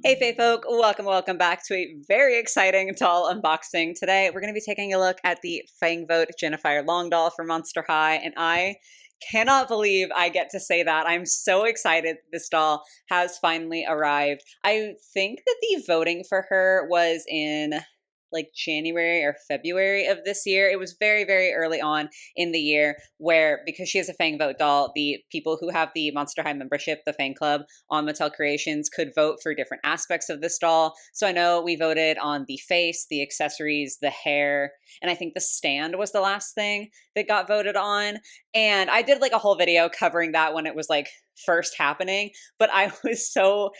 Hey Fae folk, welcome back to a very exciting doll unboxing. Today we're going to be taking a look at the Fang Vote Jinafire Long doll from Monster High, and I cannot believe I get to say that. I'm so excited this doll has finally arrived. I think that the voting for her was in like January or February of this year. It was very, very early on in the year where, because she is a Fang Vote doll, the people who have the Monster High membership, the Fang Club on Mattel Creations, could vote for different aspects of this doll. So I know we voted on the face, the accessories, the hair, and I think the stand was the last thing that got voted on. And I did like a whole video covering that when it was like first happening, but I was so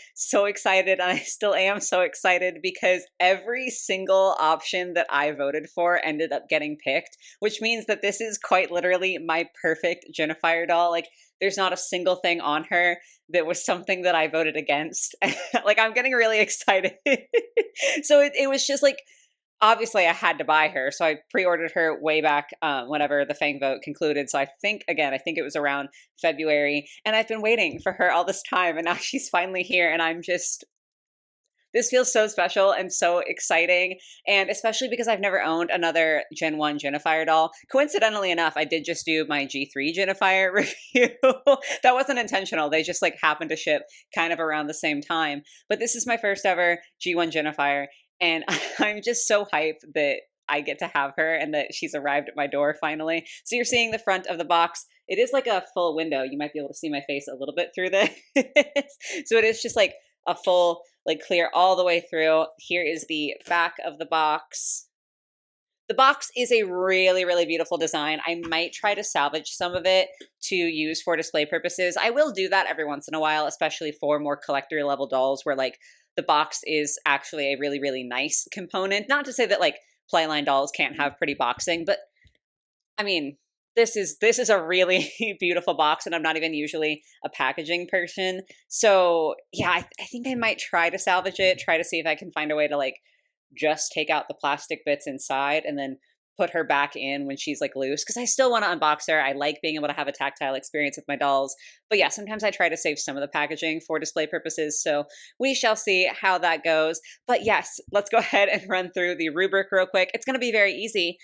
excited, and I still am so excited because every single option that I voted for ended up getting picked, which means that this is quite literally my perfect Jinafire doll. Like, there's not a single thing on her that was something that I voted against. Like, I'm getting really excited. So it was just like, obviously I had to buy her, so I pre-ordered her way back whenever the Fang vote concluded. So I think it was around February, and I've been waiting for her all this time, and now she's finally here, and this feels so special and so exciting, and especially because I've never owned another Gen 1 Jinafire doll. Coincidentally enough, I did just do my G3 Jinafire review. That wasn't intentional. They just like happened to ship kind of around the same time. But this is my first ever G1 Jinafire, and I'm just so hyped that I get to have her and that she's arrived at my door finally. So you're seeing the front of the box. It is like a full window. You might be able to see my face a little bit through this. So it is just like a full, like, clear all the way through. Here is the back of the box. The box is a really, really beautiful design. I might try to salvage some of it to use for display purposes. I will do that every once in a while, especially for more collector level dolls where like the box is actually a really, really nice component. Not to say that like playline dolls can't have pretty boxing, but I mean, this is a really beautiful box, and I'm not even usually a packaging person. So yeah, I think I might try to salvage it, try to see if I can find a way to like just take out the plastic bits inside and then put her back in when she's like loose, because I still want to unbox her. I like being able to have a tactile experience with my dolls. But yeah, sometimes I try to save some of the packaging for display purposes. So we shall see how that goes. But yes, let's go ahead and run through the rubric real quick. It's going to be very easy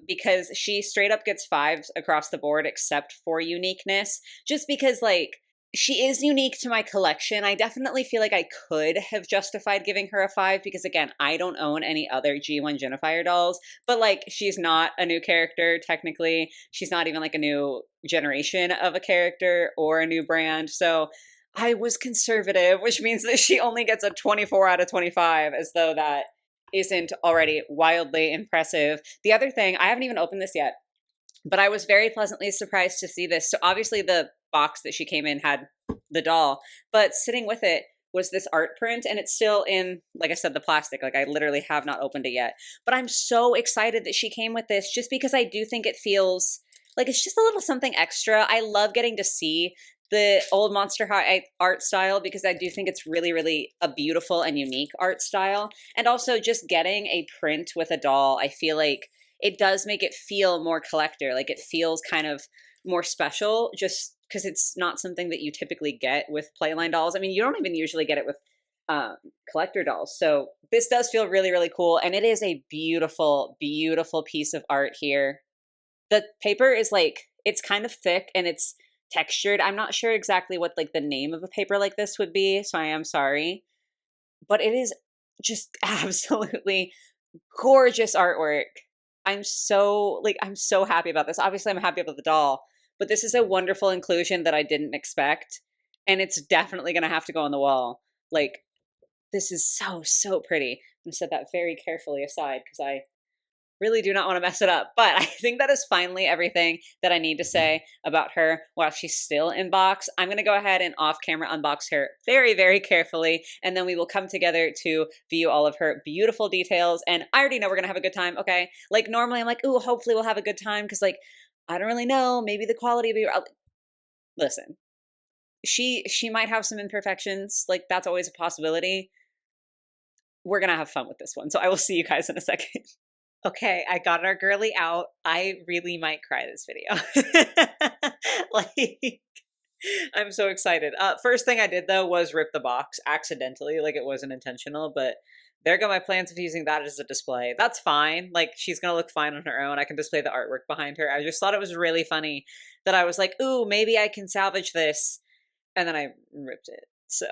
because she straight up gets 5s across the board except for uniqueness, just because like she is unique to my collection. I definitely feel like I could have justified giving her a 5 because, again, I don't own any other G1 Jinafire dolls, but like she's not a new character technically. She's not even like a new generation of a character or a new brand. So I was conservative, which means that she only gets a 24 out of 25, as though that isn't already wildly impressive. The other thing, I haven't even opened this yet, but I was very pleasantly surprised to see this. So obviously the box that she came in had the doll, but sitting with it was this art print, and it's still in, like I said, the plastic. Like, I literally have not opened it yet. But I'm so excited that she came with this, just because I do think it feels like it's just a little something extra. I love getting to see the old Monster High art style because I do think it's really, really a beautiful and unique art style. And also just getting a print with a doll, I feel like it does make it feel more collector. Like, it feels kind of more special just because it's not something that you typically get with playline dolls. I mean, you don't even usually get it with collector dolls. So this does feel really, really cool. And it is a beautiful, beautiful piece of art here. The paper is like, it's kind of thick and it's textured. I'm not sure exactly what like the name of a paper like this would be, so I am sorry. But it is just absolutely gorgeous artwork. I'm so happy about this. Obviously, I'm happy about the doll, but this is a wonderful inclusion that I didn't expect, and it's definitely going to have to go on the wall. Like, this is so pretty. I'm going to set that very carefully aside because I really do not want to mess it up. But I think that is finally everything that I need to say about her while she's still in box. I'm going to go ahead and off camera unbox her very, very carefully, and then we will come together to view all of her beautiful details. And I already know we're going to have a good time, okay? Like, normally I'm like, ooh, hopefully we'll have a good time because, like, I don't really know. Maybe the quality will be... Listen, she might have some imperfections. Like, that's always a possibility. We're going to have fun with this one. So I will see you guys in a second. Okay, I got our girly out. I really might cry this video. Like, I'm so excited. First thing I did though was rip the box accidentally, like it wasn't intentional, but there go my plans of using that as a display. That's fine. Like she's gonna look fine on her own. I can display the artwork behind her. I just thought it was really funny that I was like, ooh, maybe I can salvage this. And then I ripped it. So,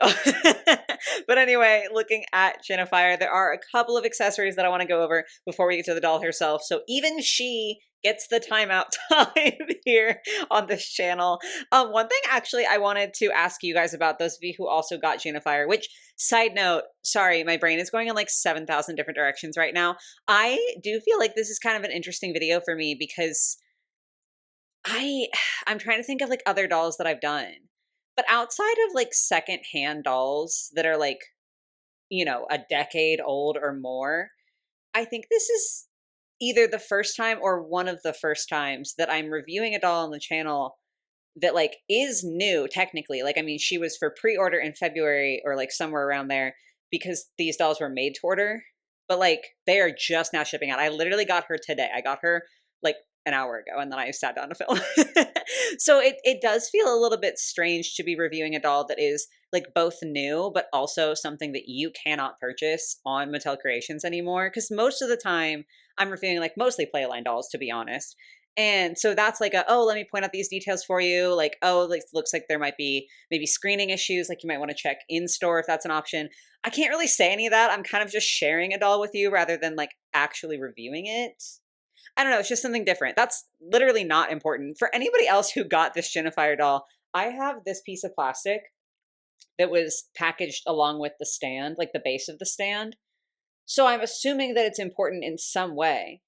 but anyway, looking at Jinafire, there are a couple of accessories that I want to go over before we get to the doll herself. So even she gets the timeout time here on this channel. One thing actually I wanted to ask you guys about, those of you who also got Jinafire, which, side note, sorry, my brain is going in like 7,000 different directions right now. I do feel like this is kind of an interesting video for me because I'm trying to think of like other dolls that I've done. But outside of like secondhand dolls that are like, you know, a decade old or more, I think this is either the first time or one of the first times that I'm reviewing a doll on the channel that like is new technically. Like, I mean, she was for pre-order in February or like somewhere around there because these dolls were made to order, but like they are just now shipping out. I literally got her today. I got her like an hour ago and then I sat down to film. So it does feel a little bit strange to be reviewing a doll that is like both new, but also something that you cannot purchase on Mattel Creations anymore. Because most of the time I'm reviewing like mostly Playline dolls, to be honest. And so that's like a, oh, let me point out these details for you. Like, oh, like, looks like there might be maybe screening issues. Like you might want to check in store if that's an option. I can't really say any of that. I'm kind of just sharing a doll with you rather than like actually reviewing it. I don't know. It's just something different. That's literally not important. For anybody else who got this Jinafire doll, I have this piece of plastic that was packaged along with the stand, like the base of the stand. So I'm assuming that it's important in some way.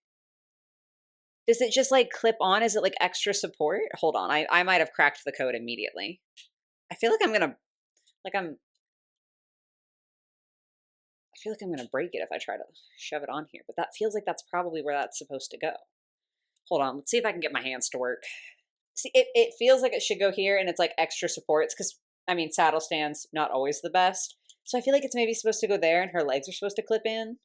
Does it just like clip on? Is it like extra support? Hold on. I might have cracked the code immediately. I feel like I'm gonna like I'm I feel like I'm gonna break it if I try to shove it on here, but that feels like that's probably where that's supposed to go. Hold on, let's see if I can get my hands to work. See, it feels like it should go here and it's like extra supports because I mean saddle stands not always the best. So I feel like it's maybe supposed to go there and her legs are supposed to clip in.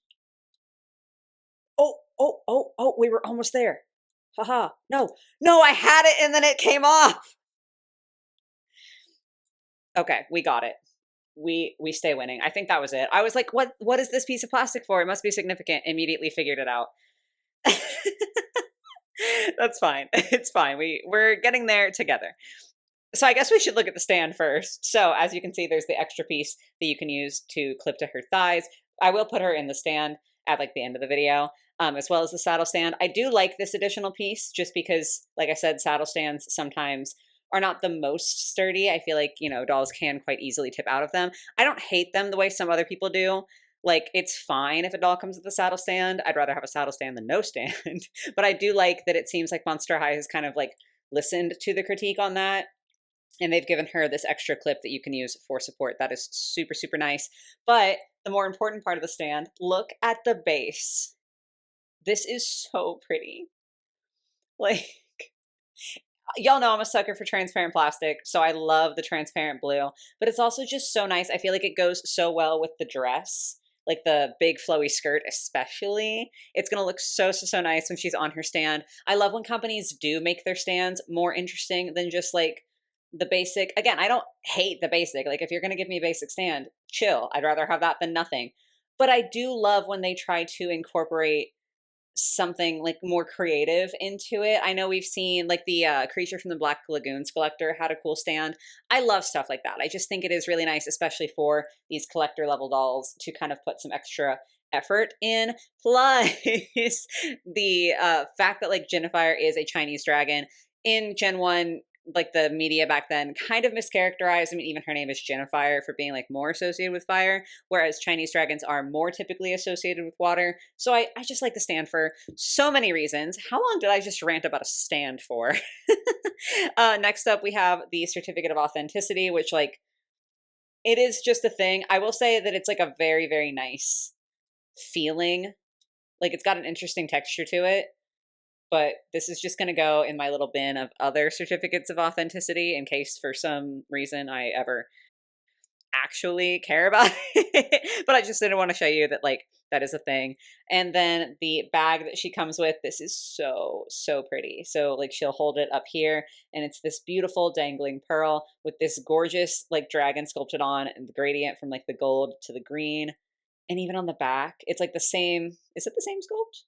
Oh, we were almost there. Haha. No, no, I had it and then it came off. Okay, we got it. We stay winning. I think that was it. I was like, what is this piece of plastic for? It must be significant. Immediately figured it out. That's fine. It's fine. We're getting there together. So I guess we should look at the stand first. So as you can see, there's the extra piece that you can use to clip to her thighs. I will put her in the stand at like the end of the video, as well as the saddle stand. I do like this additional piece just because, like I said, saddle stands sometimes are not the most sturdy. I feel like, you know, dolls can quite easily tip out of them. I don't hate them the way some other people do. Like, it's fine if a doll comes with a saddle stand. I'd rather have a saddle stand than no stand. But I do like that it seems like Monster High has kind of like listened to the critique on that. And they've given her this extra clip that you can use for support. That is super, super nice. But the more important part of the stand, look at the base. This is so pretty. Like, y'all know I'm a sucker for transparent plastic, so I love the transparent blue. But it's also just so nice. I feel like it goes so well with the dress. Like the big flowy skirt especially. It's going to look so, so, so nice when she's on her stand. I love when companies do make their stands more interesting than just like the basic. Again, I don't hate the basic. Like if you're going to give me a basic stand, chill. I'd rather have that than nothing. But I do love when they try to incorporate something like more creative into it. I know we've seen like the Creature from the Black Lagoons collector had a cool stand. I love stuff like that. I just think it is really nice, especially for these collector level dolls, to kind of put some extra effort in. Plus the fact that like Jinafire is a Chinese dragon. In Gen 1, like the media back then kind of mischaracterized. I mean, even her name is Jinafire for being like more associated with fire, whereas Chinese dragons are more typically associated with water. So I just like the stand for so many reasons. How long did I just rant about a stand for? Next up, we have the certificate of authenticity, which like, it is just a thing. I will say that it's like a very, very nice feeling. Like it's got an interesting texture to it. But this is just going to go in my little bin of other certificates of authenticity in case for some reason I ever actually care about it, but I just didn't want to show you that like that is a thing. And then the bag that she comes with, this is so, so pretty. So like she'll hold it up here and it's this beautiful dangling pearl with this gorgeous like dragon sculpted on and the gradient from like the gold to the green. And even on the back, it's like the same. Is it the same sculpt?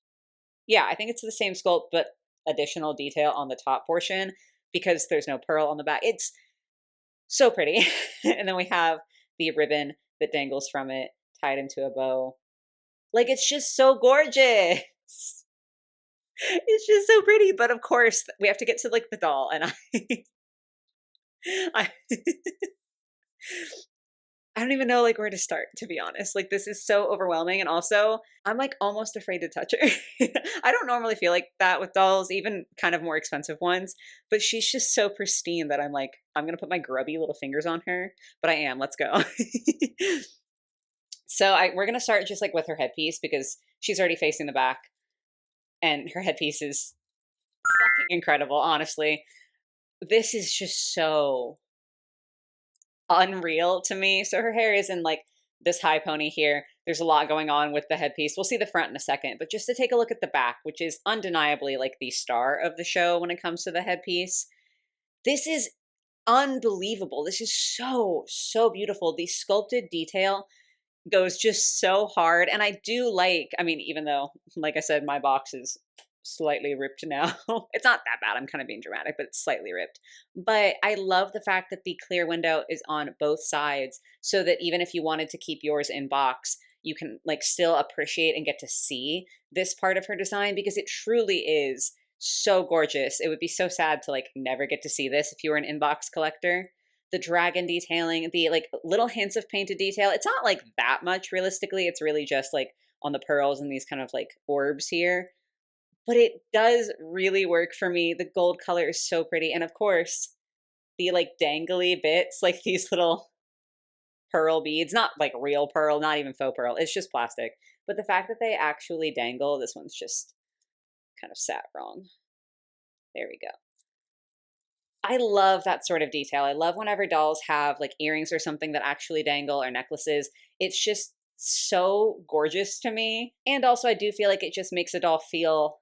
Yeah, I think it's the same sculpt, but additional detail on the top portion because there's no pearl on the back. It's so pretty. And then we have the ribbon that dangles from it tied into a bow. Like it's just so gorgeous. It's just so pretty. But of course, we have to get to like the doll, and I I don't even know like where to start, to be honest. Like this is so overwhelming, and also I'm like almost afraid to touch her. I don't normally feel like that with dolls, even kind of more expensive ones, but she's just so pristine that I'm like I'm going to put my grubby little fingers on her, but I am. Let's go. So we're going to start just like with her headpiece because she's already facing the back and her headpiece is fucking incredible, honestly. This is just so unreal to me. So her hair is in like this high pony here. There's a lot going on with the headpiece. We'll see the front in a second, but just to take a look at the back, which is undeniably like the star of the show when it comes to the headpiece. This is unbelievable. This is so, so beautiful. The sculpted detail goes just so hard. And I do like, I mean, even though, like I said, my box is slightly ripped now. It's not that bad. I'm kind of being dramatic, but it's slightly ripped. But I love the fact that the clear window is on both sides so that even if you wanted to keep yours in box, you can like still appreciate and get to see this part of her design because it truly is so gorgeous. It would be so sad to like never get to see this if you were an inbox collector. The dragon detailing, the like little hints of painted detail. It's not like that much realistically. It's really just like on the pearls and these kind of like orbs here. But it does really work for me. The gold color is so pretty. And of course, the like dangly bits, like these little pearl beads, not like real pearl, not even faux pearl. It's just plastic. But the fact that they actually dangle, this one's just kind of sat wrong. There we go. I love that sort of detail. I love whenever dolls have like earrings or something that actually dangle or necklaces. It's just so gorgeous to me. And also I do feel like it just makes a doll feel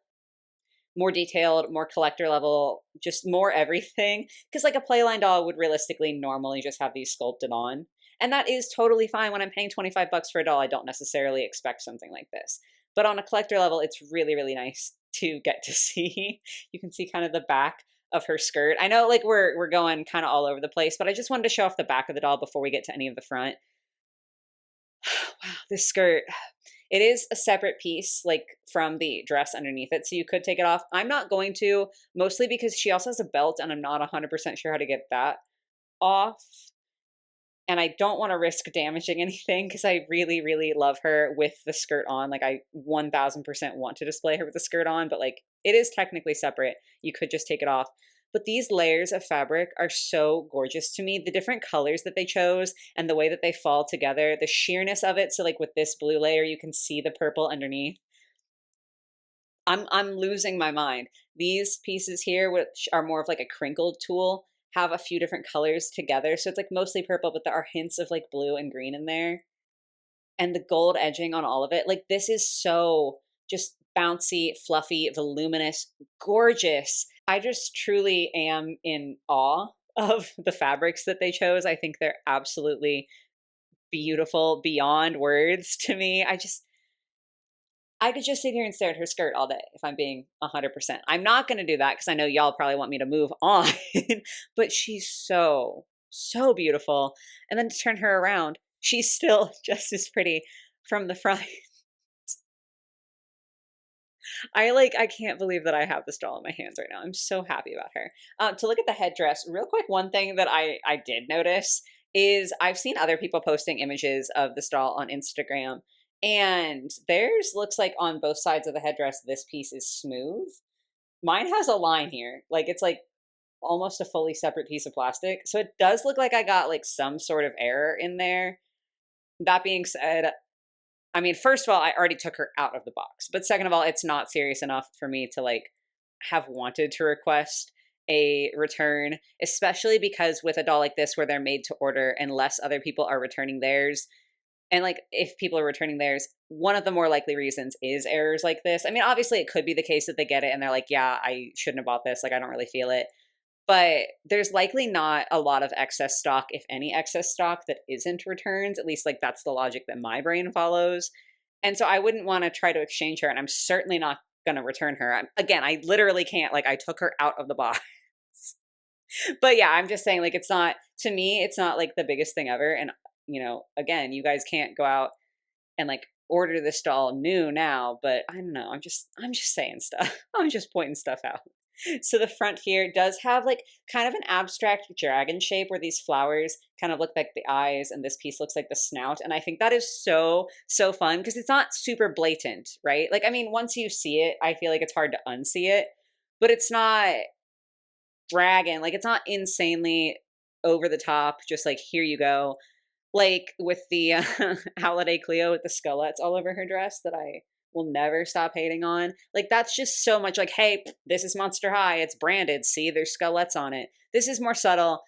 more detailed, more collector level, just more everything. Because like a playline doll would realistically normally just have these sculpted on. And that is totally fine. When I'm paying 25 bucks for a doll, I don't necessarily expect something like this. But on a collector level, it's really, really nice to get to see. You can see kind of the back of her skirt. I know like we're going kind of all over the place, but I just wanted to show off the back of the doll before we get to any of the front. Wow, this skirt. It is a separate piece, like from the dress underneath it, so you could take it off. I'm not going to, mostly because she also has a belt, and I'm not 100% sure how to get that off. And I don't want to risk damaging anything because I really, really love her with the skirt on. Like I 1000% want to display her with the skirt on, but like it is technically separate. You could just take it off. But these layers of fabric are so gorgeous to me. The different colors that they chose and the way that they fall together, the sheerness of it. So like with this blue layer, you can see the purple underneath. I'm losing my mind. These pieces here, which are more of like a crinkled tulle, have a few different colors together. So it's like mostly purple, but there are hints of like blue and green in there. And the gold edging on all of it. Like this is so just bouncy, fluffy, voluminous, gorgeous. I just truly am in awe of the fabrics that they chose. I think they're absolutely beautiful beyond words to me. I could just sit here and stare at her skirt all day if I'm being 100%. I'm not going to do that because I know y'all probably want me to move on, but she's so, so beautiful. And then to turn her around, she's still just as pretty from the front. I can't believe that I have this doll in my hands right now. I'm so happy about her. To look at the headdress, real quick, one thing that I did notice is I've seen other people posting images of this doll on Instagram, and theirs looks like on both sides of the headdress, this piece is smooth. Mine has a line here. Like it's like almost a fully separate piece of plastic. So it does look like I got like some sort of error in there. That being said, I mean, first of all, I already took her out of the box. But second of all, it's not serious enough for me to like have wanted to request a return, especially because with a doll like this where they're made to order and less other people are returning theirs. And like if people are returning theirs, one of the more likely reasons is errors like this. I mean, obviously it could be the case that they get it and they're like, yeah, I shouldn't have bought this. Like I don't really feel it. But there's likely not a lot of excess stock, if any excess stock, that isn't returns. At least like that's the logic that my brain follows. And so I wouldn't want to try to exchange her, and I'm certainly not going to return her. Again, I literally can't. Like I took her out of the box. But yeah, I'm just saying like it's not, to me, it's not like the biggest thing ever. And again, you guys can't go out and like order this doll new now, but I don't know. I'm just saying stuff. I'm just pointing stuff out. So the front here does have like kind of an abstract dragon shape where these flowers kind of look like the eyes and this piece looks like the snout. And I think that is so, so fun because it's not super blatant, right? Like, I mean, once you see it, I feel like it's hard to unsee it, but it's not dragon. Like, it's not insanely over the top, just like, here you go. Like with the Holiday Cleo with the skullets all over her dress that I will never stop hating on. Like that's just so much like, hey, this is Monster High. It's branded. See, there's skullets on it. This is more subtle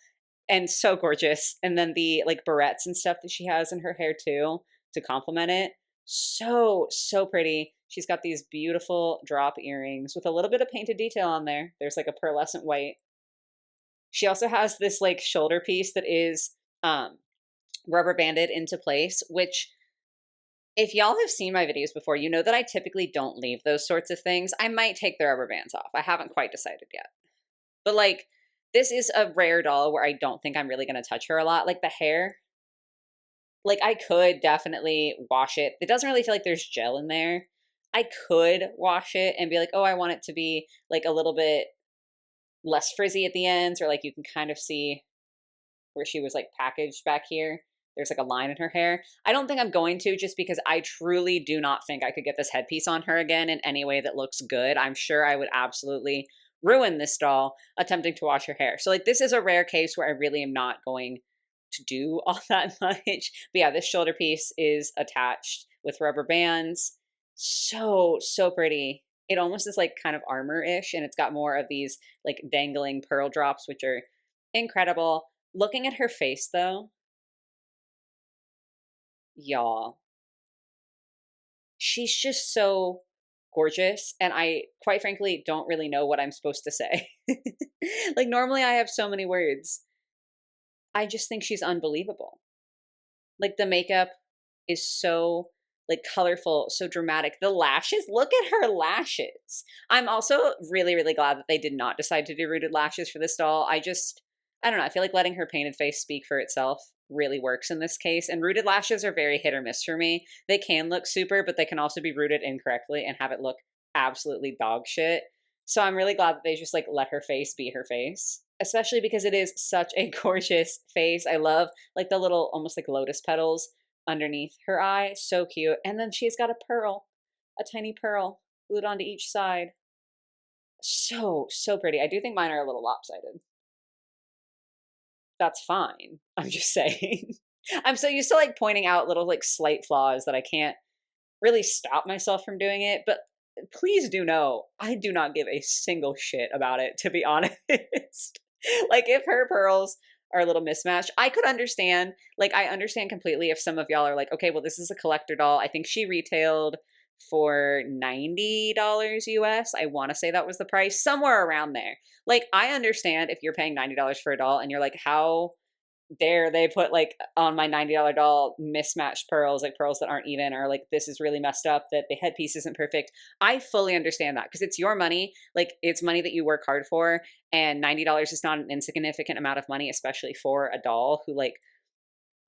and so gorgeous. And then the like barrettes and stuff that she has in her hair too to complement it. So, so pretty. She's got these beautiful drop earrings with a little bit of painted detail on there. There's like a pearlescent white. She also has this like shoulder piece that is rubber banded into place, which if y'all have seen my videos before, you know that I typically don't leave those sorts of things. I might take the rubber bands off. I haven't quite decided yet. But like, this is a rare doll where I don't think I'm really going to touch her a lot. Like the hair, like I could definitely wash it. It doesn't really feel like there's gel in there. I could wash it and be like, oh, I want it to be like a little bit less frizzy at the ends, or like you can kind of see where she was like packaged back here. There's like a line in her hair. I don't think I'm going to, just because I truly do not think I could get this headpiece on her again in any way that looks good. I'm sure I would absolutely ruin this doll attempting to wash her hair. So like this is a rare case where I really am not going to do all that much. But yeah, this shoulder piece is attached with rubber bands. So, so pretty. It almost is like kind of armor-ish, and it's got more of these like dangling pearl drops, which are incredible. Looking at her face though, y'all, she's just so gorgeous, and I quite frankly don't really know what I'm supposed to say. Like normally I have so many words. I just think she's unbelievable. Like the makeup is so like colorful, so dramatic. The lashes, look at her lashes. I'm also really, really glad that they did not decide to do rooted lashes for this doll. I don't know. I feel like letting her painted face speak for itself really works in this case. And rooted lashes are very hit or miss for me. They can look super, but they can also be rooted incorrectly and have it look absolutely dog shit. So I'm really glad that they just like let her face be her face, especially because it is such a gorgeous face. I love like the little almost like lotus petals underneath her eye. So cute. And then she's got a tiny pearl glued onto each side. So, so pretty. I do think mine are a little lopsided. That's fine. I'm just saying. I'm so used to like pointing out little like slight flaws that I can't really stop myself from doing it. But please do know, I do not give a single shit about it, to be honest. Like if her pearls are a little mismatched, I could understand. Like I understand completely if some of y'all are like, okay, well, this is a collector doll. I think she retailed for $90 US. I want to say that was the price, somewhere around there. Like I understand if you're paying $90 for a doll and you're like, how dare they put like on my $90 doll mismatched pearls, like pearls that aren't even, or like this is really messed up that the headpiece isn't perfect. I fully understand that because it's your money. Like it's money that you work hard for, and $90 is not an insignificant amount of money, especially for a doll who like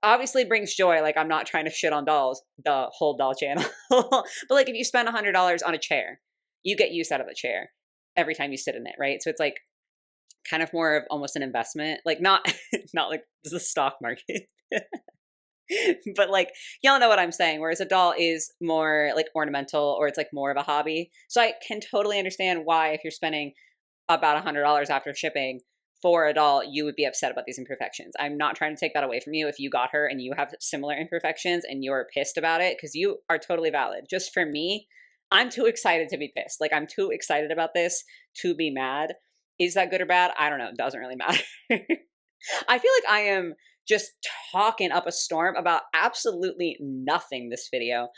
obviously brings joy. Like I'm not trying to shit on dolls, the whole doll channel. But like if you spend $100 on a chair, you get use out of the chair every time you sit in it, right? So it's like kind of more of almost an investment, like not not like the stock market. But like y'all know what I'm saying, whereas a doll is more like ornamental, or it's like more of a hobby. So I can totally understand why if you're spending about $100 after shipping for a doll, you would be upset about these imperfections. I'm not trying to take that away from you if you got her and you have similar imperfections and you're pissed about it, because you are totally valid. Just for me, I'm too excited to be pissed. Like I'm too excited about this to be mad. Is that good or bad? I don't know. It doesn't really matter. I feel like I am just talking up a storm about absolutely nothing this video.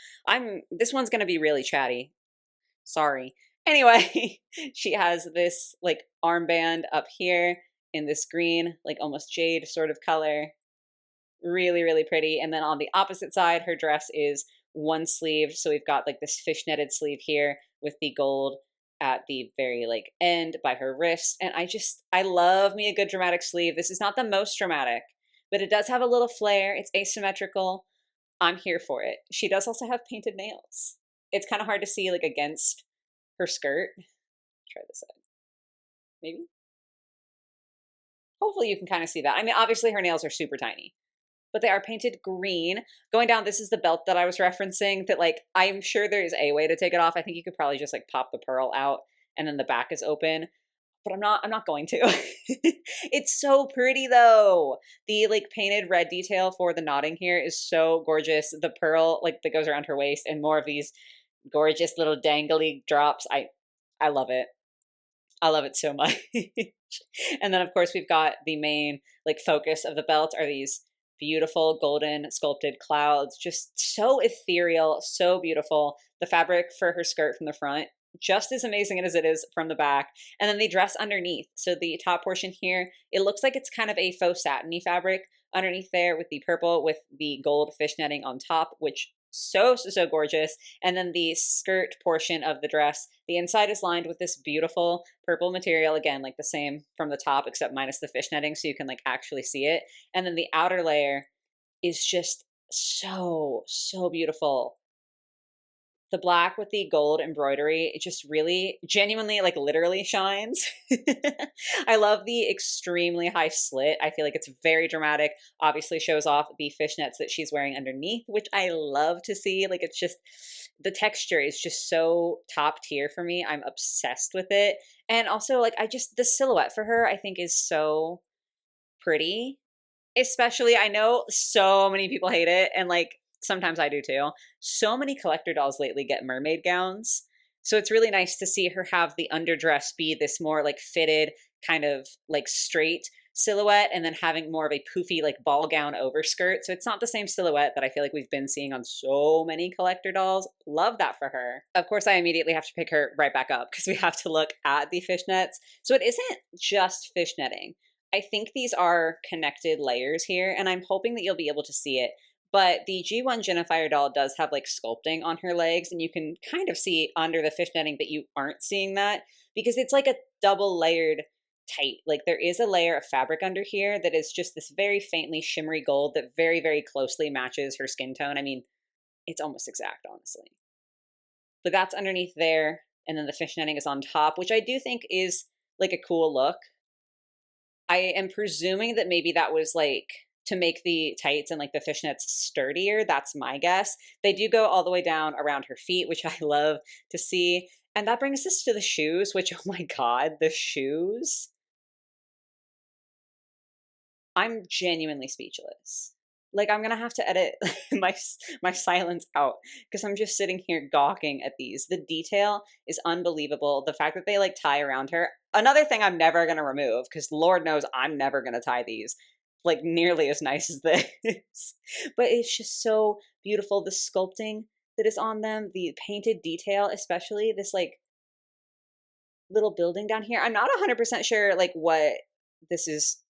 This one's going to be really chatty. Sorry. Anyway, she has this like armband up here in this green, like almost jade sort of color. Really, really pretty. And then on the opposite side, her dress is one sleeved. So we've got like this fishnetted sleeve here with the gold at the very like end by her wrist. And I love me a good dramatic sleeve. This is not the most dramatic, but it does have a little flare. It's asymmetrical. I'm here for it. She does also have painted nails. It's kind of hard to see like against her skirt. Try this side. Maybe. Hopefully you can kind of see that. I mean, obviously her nails are super tiny, but they are painted green. Going down, this is the belt that I was referencing that like, I'm sure there is a way to take it off. I think you could probably just like pop the pearl out and then the back is open, but I'm not going to. It's so pretty though. The like painted red detail for the knotting here is so gorgeous. The pearl like that goes around her waist and more of these gorgeous little dangly drops. I love it. I love it so much. And then of course we've got the main like focus of the belt are these beautiful golden sculpted clouds, just so ethereal, so beautiful. The fabric for her skirt from the front, just as amazing as it is from the back. And then the dress underneath. So the top portion here, it looks like it's kind of a faux satiny fabric underneath there with the purple with the gold fishnetting on top, which so gorgeous. And then the skirt portion of the dress, the inside is lined with this beautiful purple material, again like the same from the top except minus the fishnetting so you can like actually see it. And then the outer layer is just so beautiful. The black with the gold embroidery, it just really genuinely like literally shines. I love the extremely high slit. I feel like it's very dramatic. Obviously shows off the fishnets that she's wearing underneath, which I love to see. Like it's just, the texture is just so top tier for me. I'm obsessed with it. And also like the silhouette for her I think is so pretty. Especially, I know so many people hate it and like sometimes I do too. So many collector dolls lately get mermaid gowns. So it's really nice to see her have the underdress be this more like fitted kind of like straight silhouette and then having more of a poofy like ball gown overskirt. So it's not the same silhouette that I feel like we've been seeing on so many collector dolls. Love that for her. Of course, I immediately have to pick her right back up because we have to look at the fishnets. So it isn't just fishnetting. I think these are connected layers here and I'm hoping that you'll be able to see it. But the G1 Jinafire doll does have like sculpting on her legs and you can kind of see under the fishnetting that you aren't seeing that because it's like a double layered tight. Like there is a layer of fabric under here that is just this very faintly shimmery gold that very closely matches her skin tone. I mean, it's almost exact, honestly. But that's underneath there and then the fishnetting is on top, which I do think is like a cool look. I am presuming that maybe that was like to make the tights and like the fishnets sturdier. That's my guess. They do go all the way down around her feet, which I love to see. And that brings us to the shoes, which, oh my God, the shoes. I'm genuinely speechless. Like I'm gonna have to edit my silence out because I'm just sitting here gawking at these. The detail is unbelievable. The fact that they like tie around her. Another thing I'm never gonna remove because Lord knows I'm never gonna tie these like nearly as nice as this. But it's just so beautiful. The sculpting that is on them, the painted detail, especially this like little building down here. I'm not 100% sure like what this is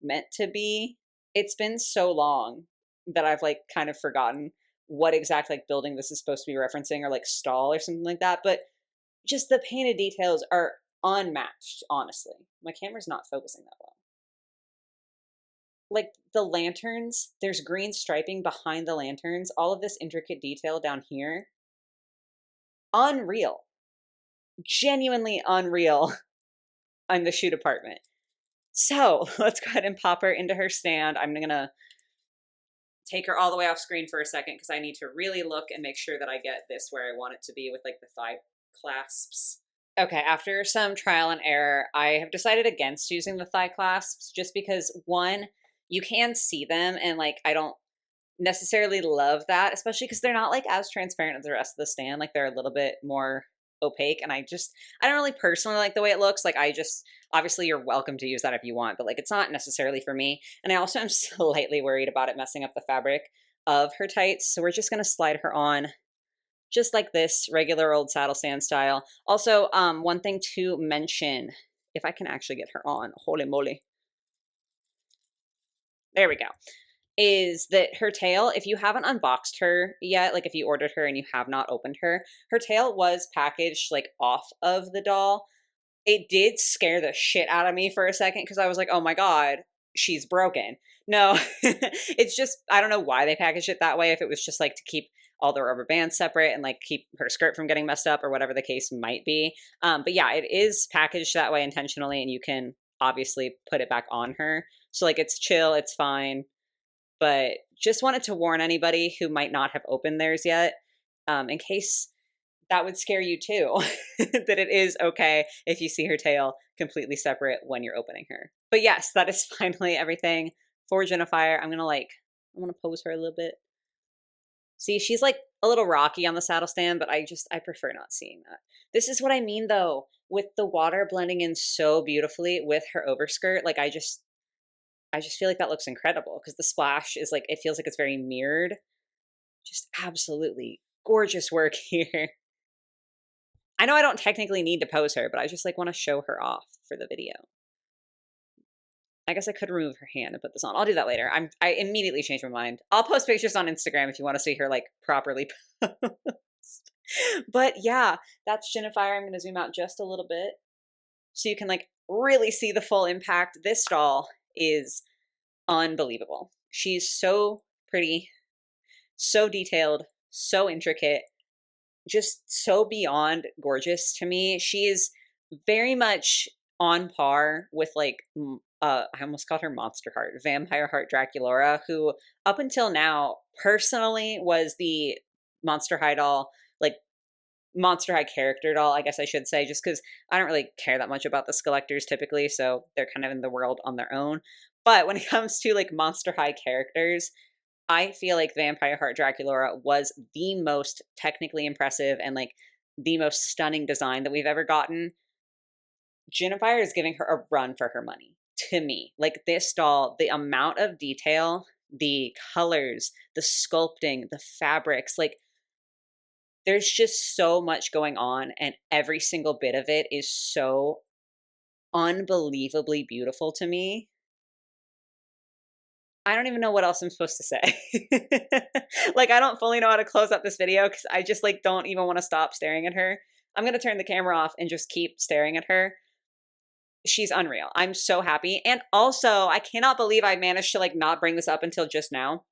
meant to be. It's been so long that I've like kind of forgotten what exact like building this is supposed to be referencing or like stall or something like that. But just the painted details are unmatched, honestly. My camera's not focusing that well. Like the lanterns, there's green striping behind the lanterns, all of this intricate detail down here. Unreal. Genuinely unreal in the shoe department. So let's go ahead and pop her into her stand. I'm gonna take her all the way off screen for a second because I need to really look and make sure that I get this where I want it to be with like the thigh clasps. Okay, after some trial and error, I have decided against using the thigh clasps just because one, you can see them and like I don't necessarily love that, especially because they're not like as transparent as the rest of the stand. Like they're a little bit more opaque, and I don't really personally like the way it looks. Like obviously you're welcome to use that if you want, but like it's not necessarily for me. And I also am slightly worried about it messing up the fabric of her tights. So we're just going to slide her on just like this, regular old saddle stand style. Also, one thing to mention, if I can actually get her on, holy moly. There we go. Is that her tail, if you haven't unboxed her yet, like if you ordered her and you have not opened her, her tail was packaged like off of the doll. It did scare the shit out of me for a second because I was like, oh my God, she's broken. No, it's just, I don't know why they packaged it that way. If it was just like to keep all the rubber bands separate and like keep her skirt from getting messed up or whatever the case might be. But yeah, it is packaged that way intentionally, and you can obviously put it back on her. So like it's chill, it's fine. But just wanted to warn anybody who might not have opened theirs yet, in case that would scare you too, that it is okay if you see her tail completely separate when you're opening her. But yes, that is finally everything for Jinafire. I'm gonna pose her a little bit. See, she's like a little rocky on the saddle stand, but I prefer not seeing that. This is what I mean though, with the water blending in so beautifully with her overskirt. Like I just feel like that looks incredible because the splash is like, it feels like it's very mirrored. Just absolutely gorgeous work here. I know I don't technically need to pose her, but I just like want to show her off for the video. I guess I could remove her hand and put this on. I'll do that later. I immediately changed my mind. I'll post pictures on Instagram if you want to see her like properly posed. But yeah, that's Jinafire. I'm going to zoom out just a little bit so you can like really see the full impact. This doll is unbelievable. She's so pretty, so detailed, so intricate, just so beyond gorgeous to me. She is very much on par with like I almost called her Monster Heart, Vampire Heart Draculaura, who up until now personally was the Monster High doll, like Monster High character doll, I guess I should say, just because I don't really care that much about the Skelectors typically, so they're kind of in the world on their own. But when it comes to like Monster High characters, I feel like Vampire Heart Draculaura was the most technically impressive and like the most stunning design that we've ever gotten. Jinafire is giving her a run for her money to me. Like this doll, the amount of detail, the colors, the sculpting, the fabrics, like there's just so much going on, and every single bit of it is so unbelievably beautiful to me. I don't even know what else I'm supposed to say. Like, I don't fully know how to close up this video because I just like don't even want to stop staring at her. I'm going to turn the camera off and just keep staring at her. She's unreal. I'm so happy. And also, I cannot believe I managed to like not bring this up until just now.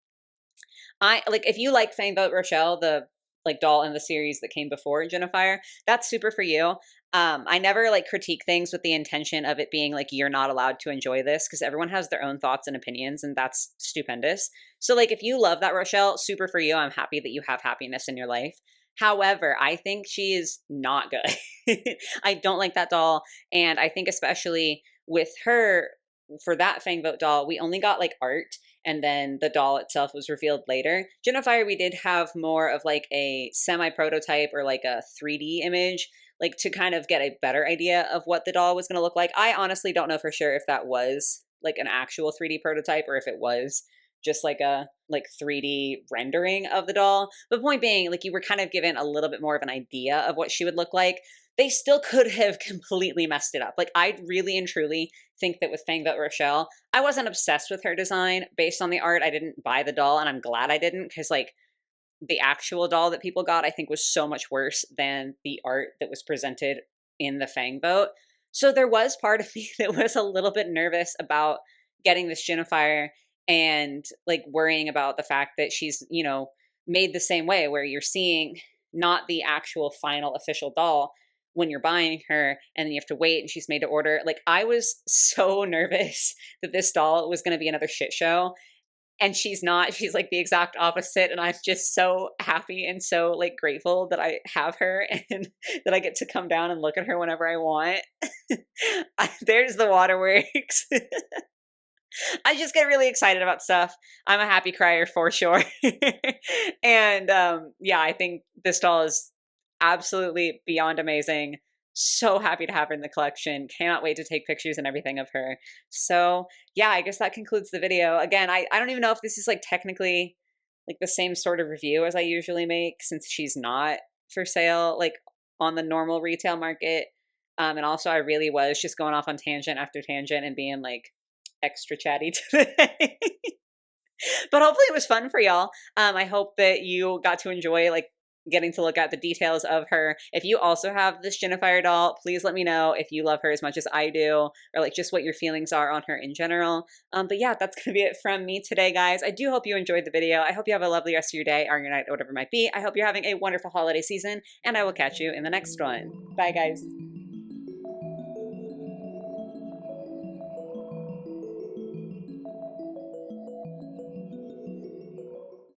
I like, if you like Fang Vote Rochelle, the like doll in the series that came before Jinafire, that's super for you. I never like critique things with the intention of it being like you're not allowed to enjoy this, because everyone has their own thoughts and opinions, and that's stupendous. So like if you love that Rochelle, super for you. I'm happy that you have happiness in your life. However, I think she is not good. I don't like that doll, and I think especially with her, for that Fang Vote doll, we only got like art, and then the doll itself was revealed later. Jinafire, we did have more of like a semi-prototype or like a 3D image, like to kind of get a better idea of what the doll was going to look like. I honestly don't know for sure if that was like an actual 3D prototype or if it was just like a 3D rendering of the doll. But point being, like you were kind of given a little bit more of an idea of what she would look like. They still could have completely messed it up. Like I really and truly think that with Fang Vote Rochelle, I wasn't obsessed with her design based on the art. I didn't buy the doll, and I'm glad I didn't, because like the actual doll that people got, I think, was so much worse than the art that was presented in the Fang Vote. So there was part of me that was a little bit nervous about getting this Jinafire and like worrying about the fact that she's, you know, made the same way, where you're seeing not the actual final official doll when you're buying her, and then you have to wait and she's made to order. Like I was so nervous that this doll was going to be another shit show, and she's not. She's like the exact opposite, and I'm just so happy and so like grateful that I have her and that I get to come down and look at her whenever I want. There's the waterworks. I just get really excited about stuff. I'm a happy crier for sure. And yeah, I think this doll is absolutely beyond amazing. So happy to have her in the collection. Cannot wait to take pictures and everything of her. So yeah, I guess that concludes the video. Again, I don't even know if this is like technically like the same sort of review as I usually make, since she's not for sale like on the normal retail market. And also I really was just going off on tangent after tangent and being like extra chatty today. But hopefully it was fun for y'all. I hope that you got to enjoy like getting to look at the details of her. If you also have this Jinafire doll, please let me know if you love her as much as I do, or like just what your feelings are on her in general. But yeah, that's gonna be it from me today, guys. I do hope you enjoyed the video. I hope you have a lovely rest of your day or your night or whatever it might be. I hope you're having a wonderful holiday season, and I will catch you in the next one. Bye, guys.